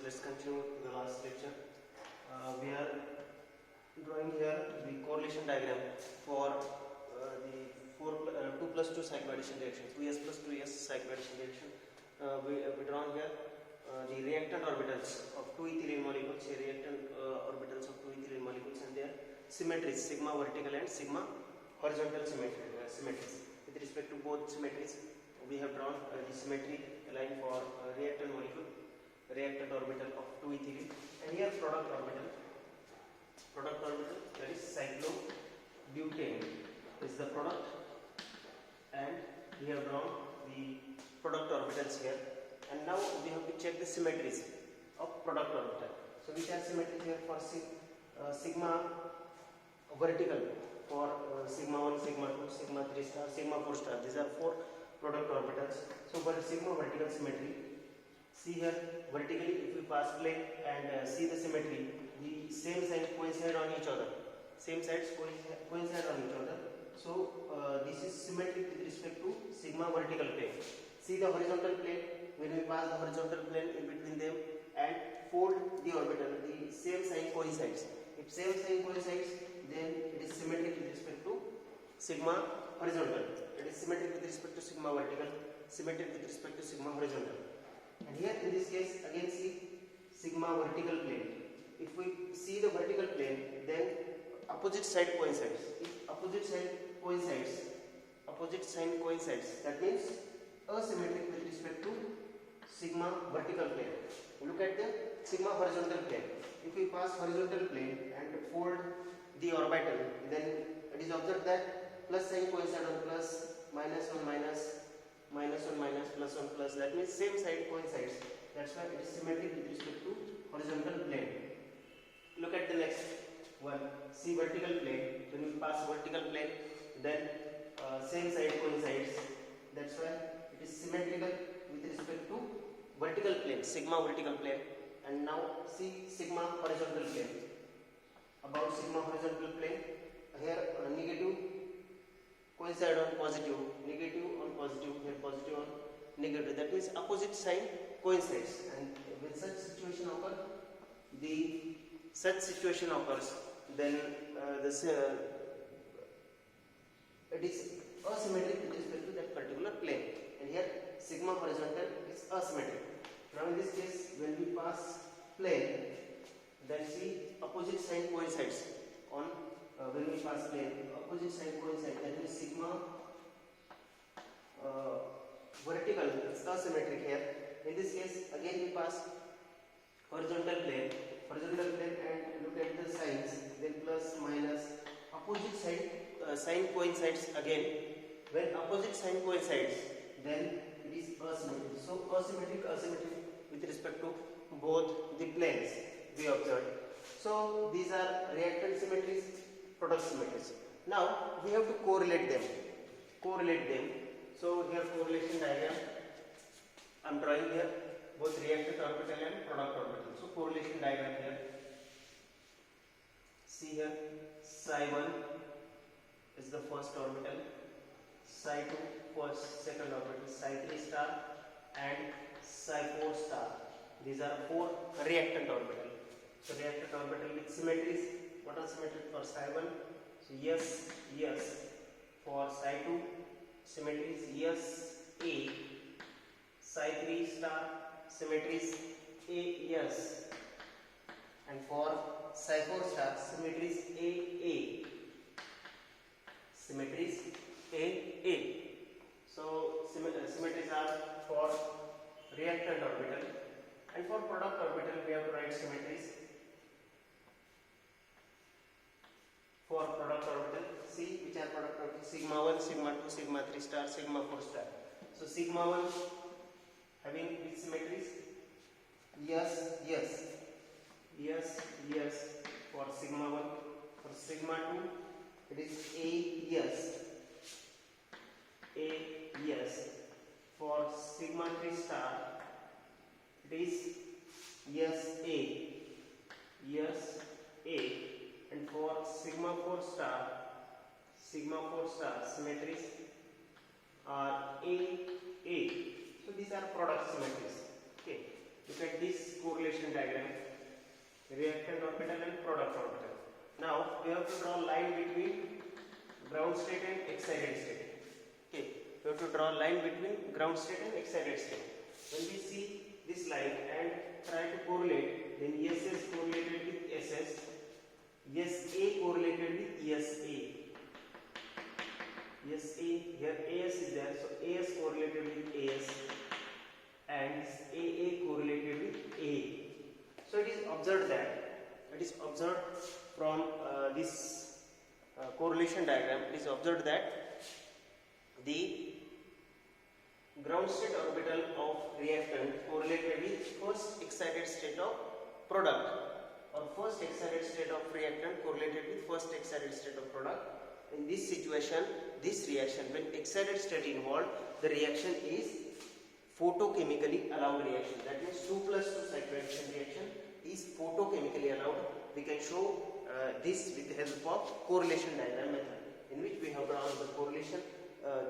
let's continue the last lecture. We are drawing here the correlation diagram for the 2 plus 2 cycloaddition reaction, 2s plus 2s cycloaddition reaction. We drawn here the reactant orbitals of two ethylene molecules, orbitals of two ethylene molecules, and their symmetries, sigma vertical and sigma horizontal symmetries. With respect to both symmetries, we have drawn the symmetry line for reactant molecule, reactant orbital of two ethylene, and here product orbital that is cyclobutane is the product, and we have drawn the product orbitals here. And now we have to check the symmetries of product orbital. So which are symmetries here for sigma vertical for sigma 1, sigma 2, sigma 3 star, sigma 4 star. These are 4 product orbitals. So for sigma vertical symmetry, see here vertically if we pass plane and see the symmetry, the same sides coincide on each other. Same sides coincide on each other. So this is symmetric with respect to sigma vertical plane. See the horizontal plane, when we pass the horizontal plane in between them and fold the orbital, the same sign coincides. If same sign coincides, then it is symmetric with respect to sigma horizontal. It is symmetric with respect to sigma vertical, symmetric with respect to sigma horizontal. And here in this case again see sigma vertical plane. If we see the vertical plane, then opposite side coincides. If opposite sign coincides, that means asymmetric with respect to sigma vertical plane. Look at the sigma horizontal plane. If we pass horizontal plane and fold the orbital, then it is observed that plus sign coincide on plus, minus on minus, minus on minus, plus on plus. That means same side coincides. That's why it is symmetric with respect to horizontal plane. Look at the next one. See vertical plane. When we pass vertical plane, then same side coincides. That's why it is symmetrical with respect to vertical plane, sigma vertical plane. And now see sigma horizontal plane. About sigma horizontal plane, here negative coincide on positive, negative on positive, here positive on negative. That means opposite sign coincides. And when such situation occurs, then it is asymmetric with respect to that particular plane. And here sigma horizontal is asymmetric. Now in this case, when we pass plane, then see opposite sign coincides on when we pass plane, opposite sign coincides. That means sigma vertical is asymmetric here. In this case, again we pass horizontal plane, and look at the signs. Then plus, minus, opposite sign coincides again. When opposite sign coincides, then it is asymmetric. So asymmetric with respect to both the planes we observed. So these are reactant symmetries, product symmetries. Now we have to correlate them. So here correlation diagram I am drawing here, both reactant orbital and product orbital. So correlation diagram here. See here, psi1 is the first orbital, psi2 first, second orbital, psi3 star and psi4 star. These are 4 reactant orbital. So reactant orbital with symmetries. What are symmetries for psi1? So yes. For psi2, symmetries yes, A. Psi3 star, symmetries A, yes. And for psi4 star, symmetries A. Symmetries A. So symmetries are for reactant orbital. And for product orbital, we have to write symmetries. For product orbital, see which are product orbital: sigma 1, sigma 2, sigma 3 star, sigma 4 star. So sigma 1 having which symmetries? Yes. For sigma 1. For sigma 2, it is A, yes. For sigma 3 star, it is yes, A. And for sigma 4 star, symmetries are A. So these are product symmetries. Okay. Look at this correlation diagram, reactant orbital and product orbital. Now we have to draw line between ground state and excited state. Okay, we have to draw line between ground state and excited state. When we see this line and try to correlate, then SS correlated with SS, SA correlated with SA. SA, here AS is there, so AS correlated with AS and AA correlated with AA. So it is observed from this correlation diagram, it is observed that the ground state orbital of reactant correlated with first excited state of product, or first excited state of reactant correlated with first excited state of product. In this situation, this reaction, when excited state involved, the reaction is photochemically allowed reaction. That means 2+2 cycloaddition reaction is photochemically allowed. We can show this with the help of correlation diagram method, in which we have drawn the correlation,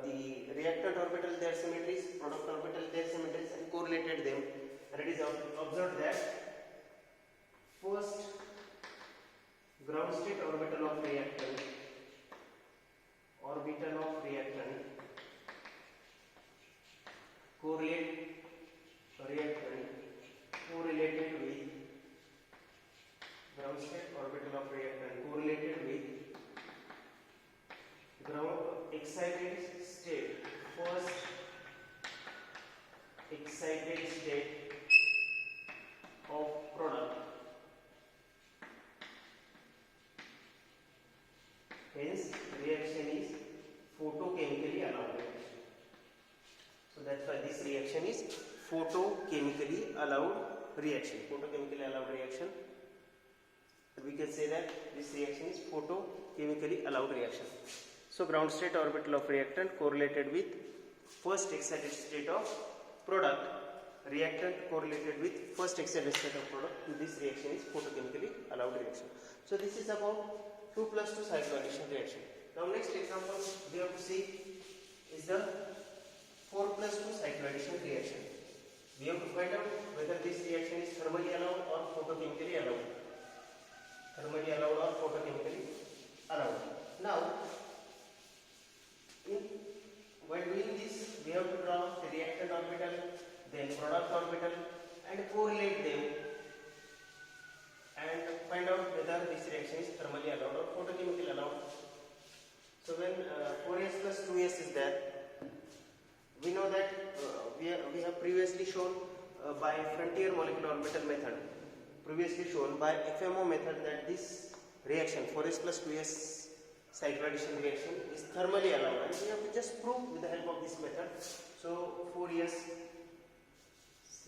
the reactant orbital their symmetries, product orbital their symmetries, and correlated them. And it is observed that first ground state orbital of reactant correlated with ground state orbital of reactant correlated with ground excited state, first excited state of product. Hence reaction is photochemically allowed. So that's why this reaction is photochemically allowed reaction. Photochemically allowed reaction. We can say that this reaction is photochemically allowed reaction. So ground state orbital of reactant correlated with first excited state of product. Reactant correlated with first excited state of product. This reaction is photochemically allowed reaction. So this is about 2+2 cycloaddition reaction. Now next example we have to see is the 4+2 cycloaddition reaction. We have to find out whether this reaction is thermally allowed or photochemically allowed. Thermally allowed or photochemically allowed. Now, while doing this, we have to draw the reactant orbital, then product orbital, and correlate them, and find out whether this reaction is thermally allowed or photochemically allowed. So when 4s plus 2s is there, we know that we have previously shown by frontier molecular orbital method, previously shown by FMO method, that this reaction 4s plus 2s cycloaddition reaction is thermally allowed, and we have to just prove with the help of this method. So 4s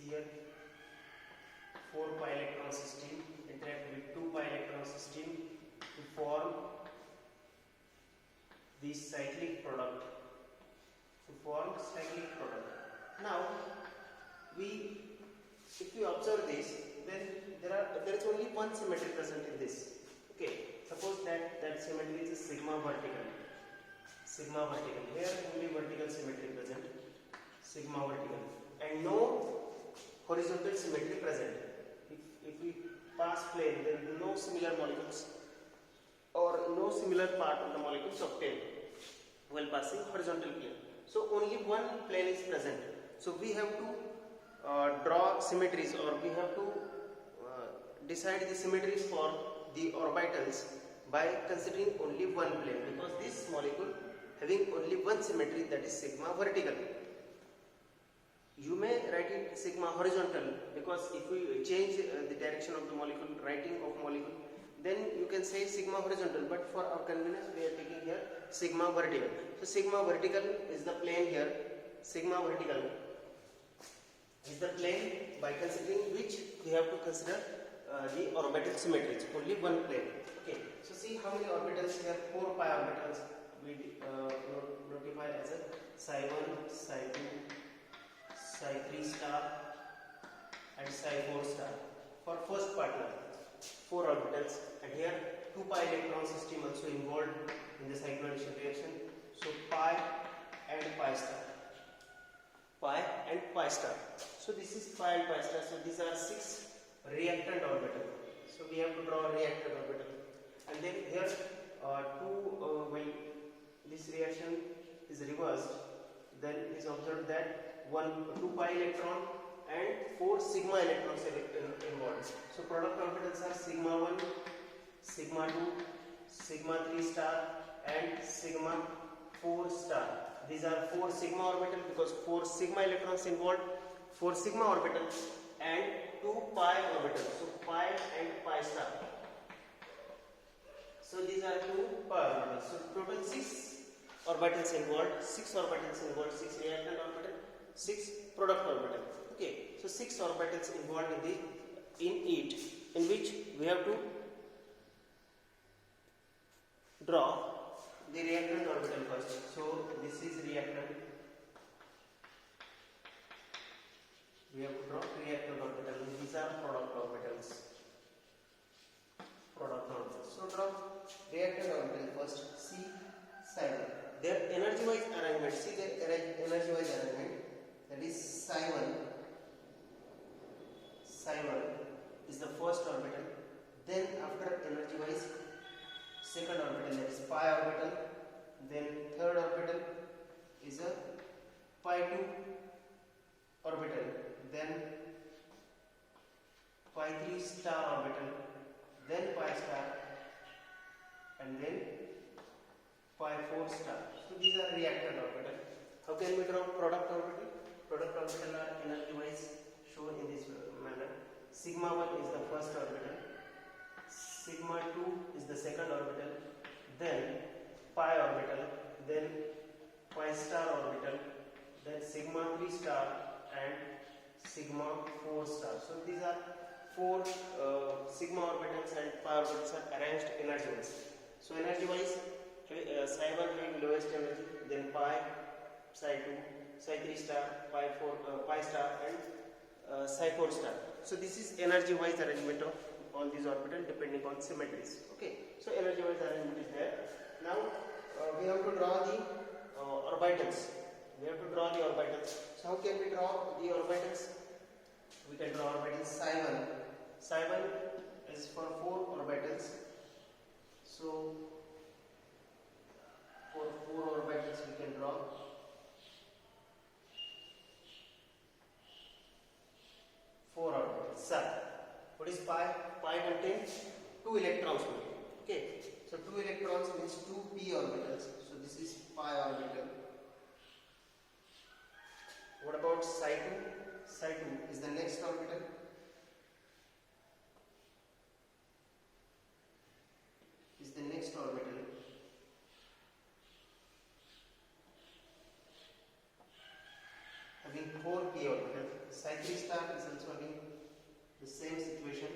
here, 4 pi electron system interact with 2 pi electron system to form this cyclic product. Now, if you observe this, then there is only one symmetry present in this. Okay, suppose that symmetry is a sigma vertical. Here only vertical symmetry present, sigma vertical, and no horizontal symmetry present. If we pass plane, there will be no similar molecules or no similar part of the molecules obtained while passing horizontal plane. So only one plane is present. So we have to draw symmetries, or we have to decide the symmetries for the orbitals by considering only one plane, because this molecule having only one symmetry, that is sigma vertical. You may write it sigma horizontal, because if we change the direction of the molecule, writing of molecule, then you can say sigma horizontal, but for our convenience we are taking here sigma vertical. So sigma vertical is the plane here. Sigma vertical is the plane by considering which we have to consider the orbital symmetries. Only one plane. Okay. So see how many orbitals here? 4 pi orbitals we notify as a psi 1, psi 2, psi 3 star, and psi 4 star. For first partner, 4 orbitals, and here 2 pi electron system also involved in the cycloaddition reaction. So pi and pi star. Pi and pi star. So this is pi and pi star. So these are 6 So we have to draw a reactant orbital, and then here when this reaction is reversed, then it is observed that 2 pi electron and 4 sigma electrons are involved. So product orbitals are sigma 1, sigma 2, sigma 3 star and sigma 4 star. These are 4 sigma orbital because 4 sigma electrons involved, 4 sigma orbitals and 2 pi orbitals. So pi and pi star. So these are 2 pi orbitals. So total 6 orbitals involved, 6 orbitals involved, 6 reactant orbital, 6 product orbital. Okay, so 6 orbitals involved in it, in which we have to draw the reactant orbital first. So this is reactant. We have to draw reactant orbital. These are product orbitals. Product orbitals. So draw reactant orbital first. C psi 1. Their energy-wise arrangement. See their energy-wise arrangement. That is psi 1. Psi 1 is the first orbital. Then after energy-wise, second orbital, that is pi orbital. Then third orbital is a pi 2 orbital. Then pi 3 star orbital. Then pi star. And then pi 4 star. So these are reactant orbital. How can we draw product orbital? Product orbital are energy wise shown in this manner. Sigma 1 is the first orbital. Sigma 2 is the second orbital. Then pi orbital. Then pi star orbital. Then sigma 3 star and sigma 4 star. So these are 4 sigma orbitals and pi orbitals are arranged energy wise. So energy wise, psi 1 having lowest energy, then pi, psi 2, psi 3 star, pi star and psi 4 star. So this is energy wise arrangement of all these orbitals depending on symmetries. Okay, so energy wise arrangement is there. Now we have to draw the orbitals. We have to draw the orbitals. So how can we draw the orbitals? We can draw orbitals psi 1. Psi 1 is for 4 orbitals. So for 4 orbitals we can draw 4 orbitals. Sir, what is pi? Pi contains 2 electrons only. Okay, so 2 electrons means 2 p orbitals. So this is pi orbital. What about psi 2? Psi 2 is the next orbital. Is the next orbital. Having 4 p orbital. Psi 3 star is also having the same situation.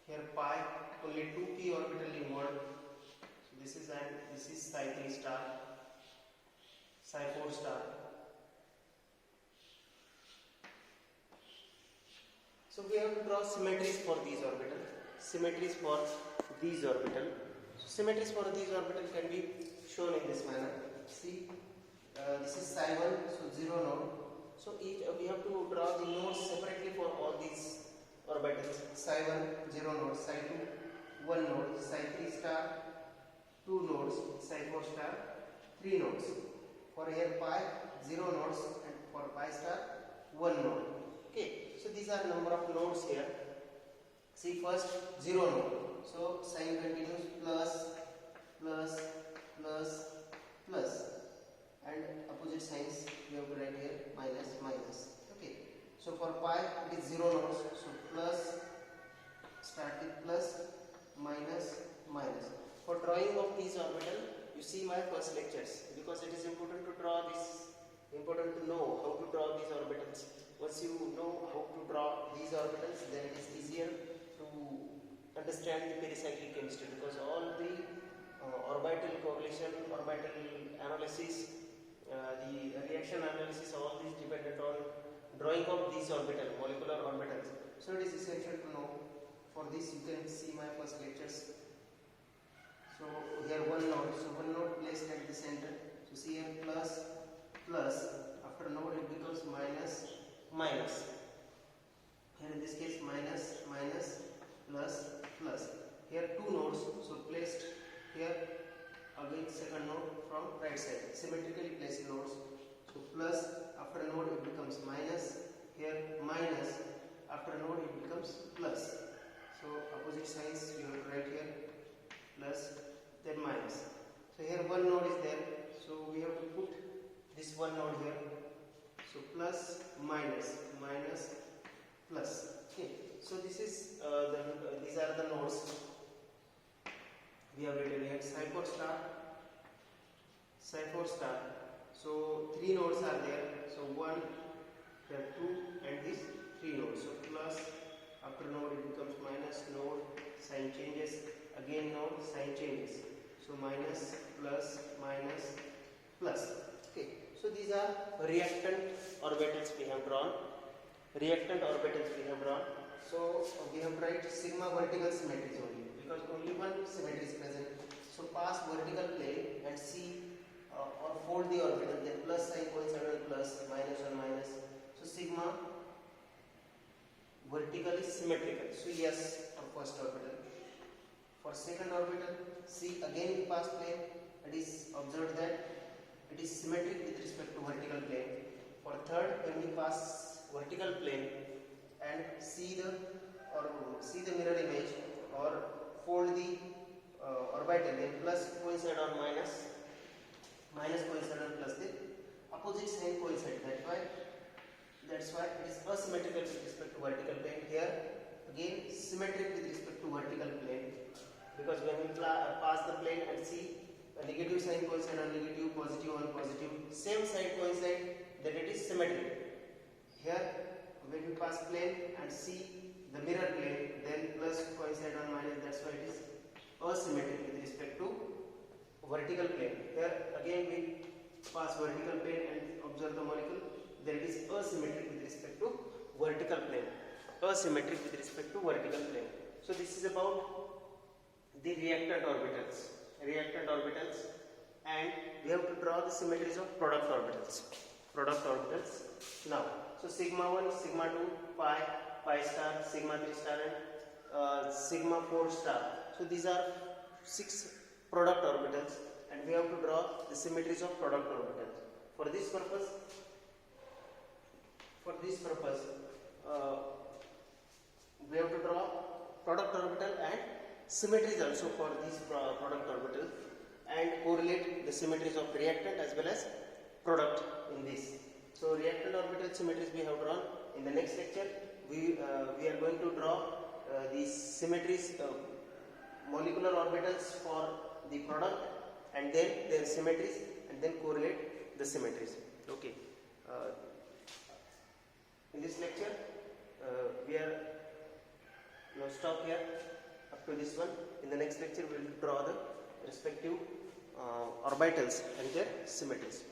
Here pi, only 2 p orbital involved. So this is psi 3 star, psi 4 star. So we have to draw symmetries for these orbitals. Symmetries for these orbitals. So symmetries for these orbitals can be shown in this manner. See, this is psi 1, so 0 node. So we have to draw the nodes separately for all these orbitals. Psi 1, 0 node, psi 2, 1 node, psi 3 star, 2 nodes, psi 4 star, 3 nodes. For here pi, 0 nodes, and for pi star, 1 node. Okay, so these are number of nodes here. See first 0 node. So sign continues plus, plus, plus, plus, and opposite signs we have to write here minus, minus. Okay. So for pi it is 0 nodes. So plus, start with plus, minus, minus. For drawing of these orbital, you see my first lectures because it is important to draw this. Important to know how to draw these orbitals. Once you know how to draw these orbitals, then it is easier to understand the pericyclic chemistry because all the orbital correlation, orbital analysis, the reaction analysis, all these dependent on drawing of these orbital, molecular orbitals. So it is essential to know. For this you can see my first lectures. So here 1 node. So 1 node place placed at the center. So see here plus plus, after node it becomes minus minus. Here in this case minus minus plus plus. Here two nodes, so placed here again second node from right side, symmetrically placed nodes. So plus, after node it becomes minus, here minus, after node it becomes plus. So opposite signs you have to write here, plus then minus. So here one node is there, so we have to put this one node here. So plus minus minus plus. Okay. So this is these are the nodes we have written here. Psi 4 star, psi 4 star. So three nodes are there. So one, here two, and these three nodes. So plus, after node it becomes minus, node, sign changes, again node, sign changes. So minus, plus, minus, plus. Okay. So these are reactant orbitals we have drawn. Reactant orbitals we have drawn. So we have write sigma vertical symmetries only, because only one symmetry is present. So pass vertical plane and see or fold the orbital, then plus sign coincide on plus, minus on minus. So sigma vertical is symmetrical. So yes for first orbital. For second orbital, see again we pass plane, it is observed that it is symmetric with respect to vertical plane. For third, when we pass vertical plane and see the mirror image or fold the orbital, then plus coincide on minus, minus coincide on plus, then opposite sign coincide. That's why it is asymmetrical with respect to vertical plane. Here again symmetric with respect to vertical plane, because when we pass the plane and see a negative sign coincide on negative, positive on positive, same side coincide, then it is symmetric. Here when we pass plane and see the mirror plane, then plus coincide on minus, that's why it is asymmetric with respect to vertical plane. Here again we pass vertical plane and observe the molecule, then it is asymmetric with respect to vertical plane. Asymmetric with respect to vertical plane. So this is about the reactant orbitals. Reactant orbitals, and we have to draw the symmetries of product orbitals. Product orbitals. Now, so sigma 1, sigma 2, pi, pi star, sigma 3 star, and sigma 4 star. So these are 6 product orbitals, and we have to draw the symmetries of product orbitals. For this purpose, we have to draw product orbital and symmetries also for this product orbital, and correlate the symmetries of reactant as well as product in this. So reactant orbital symmetries we have drawn. In the next lecture we are going to draw these symmetries, molecular orbitals for the product, and then their symmetries, and then correlate the symmetries. Okay. In this lecture we are now stop here up to this one. In the next lecture we will draw the respective orbitals and their symmetries.